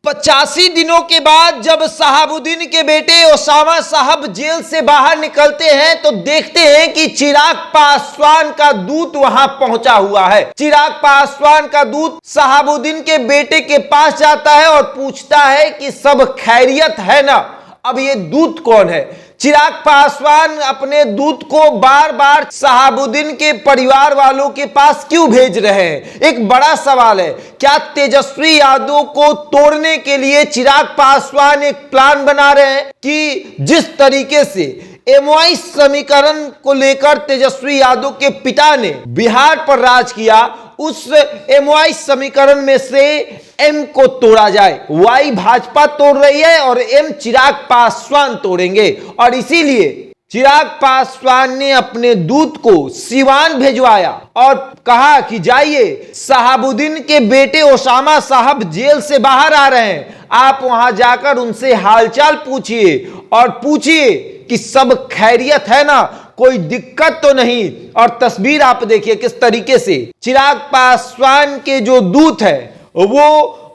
85 दिनों के बाद जब शहाबुद्दीन के बेटे ओसामा साहब जेल से बाहर निकलते हैं तो देखते हैं कि चिराग पासवान का दूत वहां पहुंचा हुआ है। चिराग पासवान का दूत शहाबुद्दीन के बेटे के पास जाता है और पूछता है कि सब खैरियत है ना। अब ये दूत कौन है? चिराग पासवान अपने दूत को बार बार शहाबुद्दीन के परिवार वालों के पास क्यों भेज रहे हैं? एक बड़ा सवाल है। क्या तेजस्वी यादव को तोड़ने के लिए चिराग पासवान एक प्लान बना रहे हैं कि जिस तरीके से MOI समीकरण को लेकर तेजस्वी यादव के पिता ने बिहार पर राज किया, उस MOI समीकरण में से M को तोड़ा जाए। Y भाजपा तोड़ रही है और M चिराग पासवान तोड़ेंगे, और इसीलिए चिराग पासवान ने अपने दूत को सिवान भेजवाया और कहा कि जाइए, शहाबुद्दीन के बेटे ओसामा साहब जेल से बाहर आ रहे हैं, आप वहां जाकर उनसे हालचाल पूछिए और पूछिए कि सब खैरियत है ना, कोई दिक्कत तो नहीं। और तस्वीर आप देखिए किस तरीके से चिराग पासवान के जो दूत है वो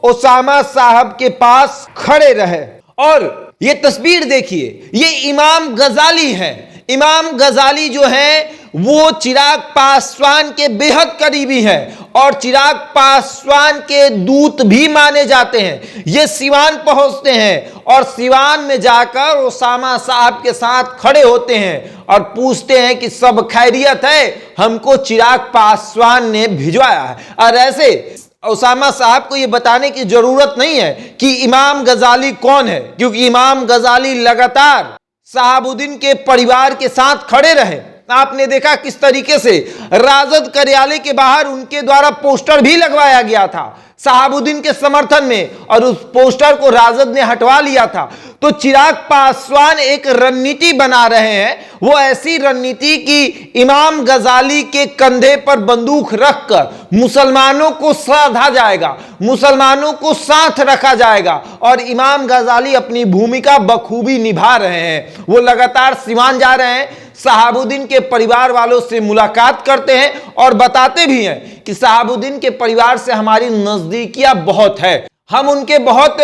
ओसामा साहब के पास खड़े रहे। और ये तस्वीर देखिए, ये इमाम गजाली है। इमाम गजाली जो है वो चिराग पासवान के बेहद करीबी हैं और चिराग पासवान के दूत भी माने जाते हैं। ये सिवान पहुंचते हैं और सिवान में जाकर ओसामा साहब के साथ खड़े होते हैं और पूछते हैं कि सब खैरियत है, हमको चिराग पासवान ने भिजवाया है। और ऐसे ओसामा साहब को यह बताने की जरूरत नहीं है कि इमाम गजाली कौन है, क्योंकि इमाम गजाली लगातार शहाबुद्दीन के परिवार के साथ खड़े रहे। आपने देखा किस तरीके से राजद कार्यालय के बाहर उनके द्वारा पोस्टर भी लगवाया गया था शहाबुद्दीन के समर्थन में, और उस पोस्टर को राजद ने हटवा लिया था। तो चिराग पासवान एक रणनीति बना रहे हैं, वो ऐसी रणनीति कि इमाम गजाली के कंधे पर बंदूक रखकर मुसलमानों को साधा जाएगा, मुसलमानों को साथ रखा जाएगा, और इमाम गजाली अपनी भूमिका बखूबी निभा रहे हैं। वो लगातार सिवान जा रहे हैं, शहाबुद्दीन के परिवार वालों से मुलाकात करते हैं और बताते भी हैं कि शहाबुद्दीन के परिवार से हमारी नजदीकियां बहुत है, हम उनके बहुत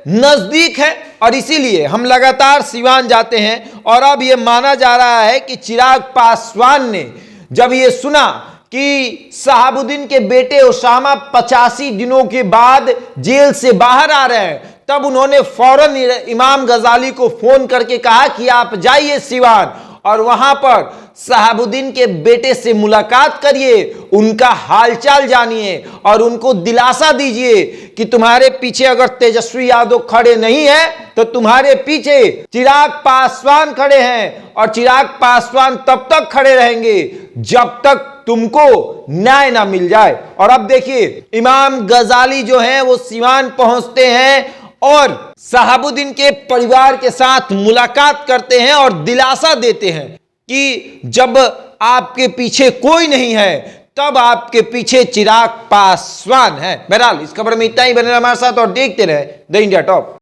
नजदीक हैं और इसीलिए हम लगातार सिवान जाते हैं। और अब यह माना जा रहा है कि चिराग पासवान ने जब यह सुना कि शहाबुद्दीन के बेटे ओसामा 85 दिनों के बाद जेल से बाहर आ रहे हैं, तब उन्होंने फौरन इमाम गजाली को फोन करके कहा कि आप जाइए सिवान और वहां पर शहाबुद्दीन के बेटे से मुलाकात करिए, उनका हालचाल जानिए और उनको दिलासा दीजिए कि तुम्हारे पीछे अगर तेजस्वी यादव खड़े नहीं है तो तुम्हारे पीछे चिराग पासवान खड़े हैं, और चिराग पासवान तब तक खड़े रहेंगे जब तक तुमको न्याय ना मिल जाए। और अब देखिए इमाम गजाली जो है वो सिवान पहुंचते हैं और शहाबुद्दीन के परिवार के साथ मुलाकात करते हैं और दिलासा देते हैं कि जब आपके पीछे कोई नहीं है तब आपके पीछे चिराग पासवान है। बहरहाल इस खबर में इतना ही। बने रहे हमारे साथ और देखते रहे द इंडिया टॉप।